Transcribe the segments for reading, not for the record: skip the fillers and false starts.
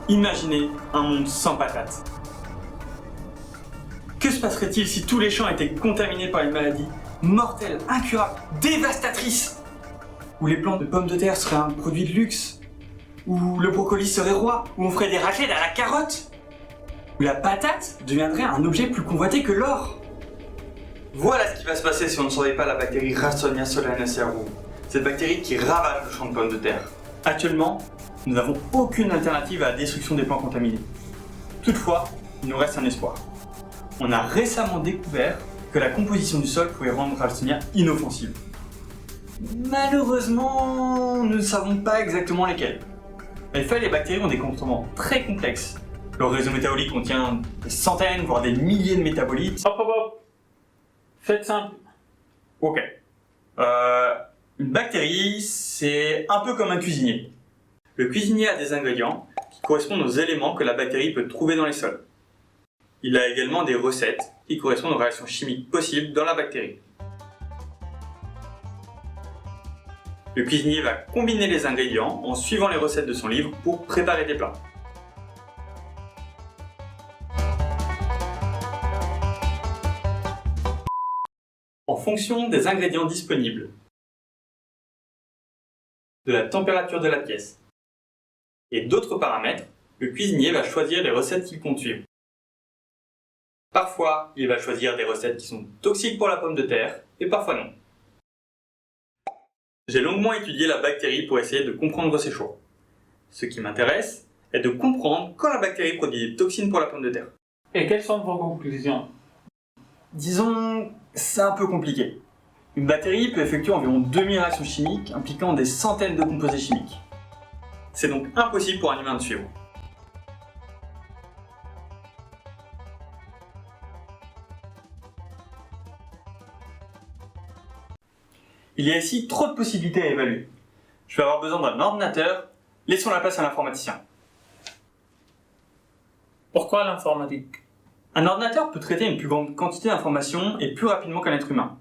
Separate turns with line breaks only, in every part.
Imaginez un monde sans patates. Que se passerait-il si tous les champs étaient contaminés par une maladie mortelle, incurable, dévastatrice? Où les plantes de pommes de terre seraient un produit de luxe? Où le brocoli serait roi? Où on ferait des raclettes à la carotte? Où la patate deviendrait un objet plus convoité que l'or? Voilà ce qui va se passer si on ne surveille pas la bactérie Ralstonia solanacearum. Cette bactérie qui ravage le champ de pommes de terre. Actuellement, nous n'avons aucune alternative à la destruction des plants contaminés. Toutefois, il nous reste un espoir. On a récemment découvert que la composition du sol pouvait rendre Ralstonia inoffensive. Malheureusement, nous ne savons pas exactement lesquelles. En effet, les bactéries ont des comportements très complexes. Leur réseau métabolique contient des centaines, voire des milliers de métabolites.
Hop. Faites simple.
Ok. Une bactérie, c'est un peu comme un cuisinier. Le cuisinier a des ingrédients qui correspondent aux éléments que la bactérie peut trouver dans les sols. Il a également des recettes qui correspondent aux réactions chimiques possibles dans la bactérie. Le cuisinier va combiner les ingrédients en suivant les recettes de son livre pour préparer des plats. En fonction des ingrédients disponibles, de la température de la pièce et d'autres paramètres, le cuisinier va choisir les recettes qu'il compte suivre. Parfois, il va choisir des recettes qui sont toxiques pour la pomme de terre et parfois non. J'ai longuement étudié la bactérie pour essayer de comprendre ses choix. Ce qui m'intéresse est de comprendre quand la bactérie produit des toxines pour la pomme de terre.
Et quelles sont vos conclusions?
Disons, c'est un peu compliqué. Une bactérie peut effectuer environ 2000 réactions chimiques impliquant des centaines de composés chimiques. C'est donc impossible pour un humain de suivre. Il y a ici trop de possibilités à évaluer. Je vais avoir besoin d'un ordinateur, laissons la place à l'informaticien.
Pourquoi l'informatique?
Un ordinateur peut traiter une plus grande quantité d'informations et plus rapidement qu'un être humain.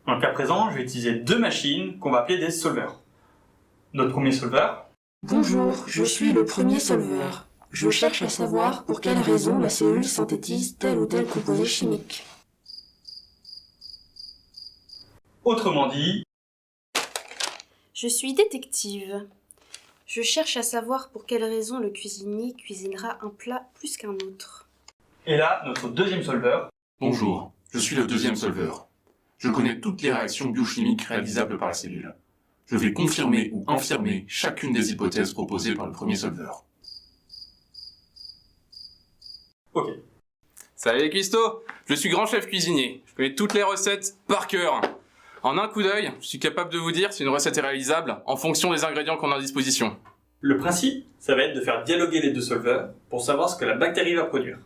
Dans le cas présent, je vais utiliser deux machines qu'on va appeler des solveurs. Notre premier solveur.
Bonjour, je suis le premier solveur. Je cherche à savoir pour quelle raison la cellule synthétise tel ou tel composé chimique.
Autrement dit,
Je suis détective. Je cherche à savoir pour quelle raison le cuisinier cuisinera un plat plus qu'un autre.
et là, notre deuxième solveur.
Bonjour, je suis le deuxième solveur. Je connais toutes les réactions biochimiques réalisables par la cellule. Je vais confirmer ou infirmer chacune des hypothèses proposées par le premier solveur.
Ok.
Salut les cuistots, je suis grand chef cuisinier. Je connais toutes les recettes par cœur. En un coup d'œil, je suis capable de vous dire si une recette est réalisable en fonction des ingrédients qu'on a à disposition.
Le principe, ça va être de faire dialoguer les deux solveurs pour savoir ce que la bactérie va produire.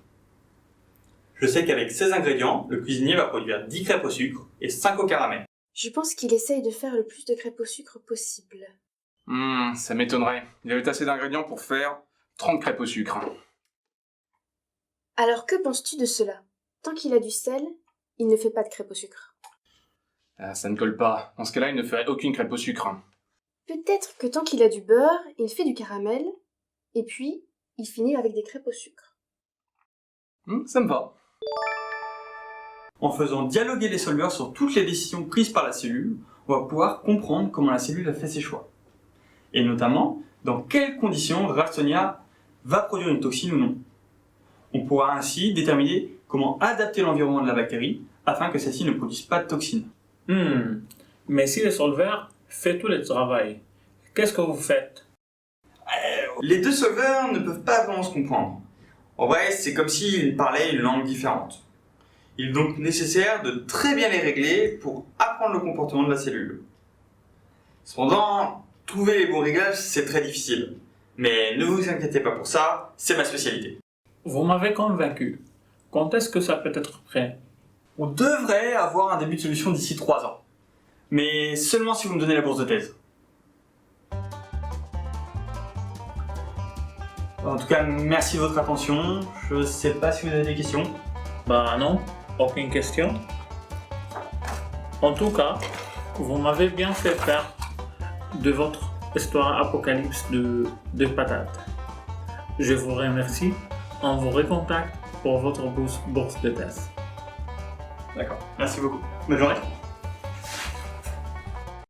Je sais qu'avec ces ingrédients, le cuisinier va produire 10 crêpes au sucre et 5 au caramel.
Je pense qu'il essaye de faire le plus de crêpes au sucre possible.
Ça m'étonnerait. Il y avait assez d'ingrédients pour faire 30 crêpes au sucre.
Alors que penses-tu de cela? Tant qu'il a du sel, il ne fait pas de crêpes au sucre.
Ah, ça ne colle pas. Dans ce cas-là, il ne ferait aucune crêpe au sucre.
Peut-être que tant qu'il a du beurre, il fait du caramel, et puis il finit avec des crêpes au sucre.
Ça me va.
En faisant dialoguer les solveurs sur toutes les décisions prises par la cellule, on va pouvoir comprendre comment la cellule a fait ses choix. Et notamment, dans quelles conditions Ralstonia va produire une toxine ou non. On pourra ainsi déterminer comment adapter l'environnement de la bactérie afin que celle-ci ne produise pas de toxines.
Mais si le solveur fait tout le travail, qu'est-ce que vous faites?
Les deux solveurs ne peuvent pas vraiment se comprendre. En vrai, c'est comme s'ils parlaient une langue différente. Il est donc nécessaire de très bien les régler pour apprendre le comportement de la cellule. Cependant, trouver les bons réglages, c'est très difficile. Mais ne vous inquiétez pas pour ça, c'est ma spécialité.
Vous m'avez convaincu. Quand est-ce que ça peut être prêt?
On devrait avoir un début de solution d'ici 3 ans. Mais seulement si vous me donnez la bourse de thèse. En tout cas, merci de votre attention. Je sais pas si vous avez des questions.
Bah non, aucune question. En tout cas, vous m'avez bien fait faire de votre histoire apocalypse de patates. Je vous remercie. On vous recontacte pour votre bourse de test.
D'accord. Merci beaucoup. Bonne journée.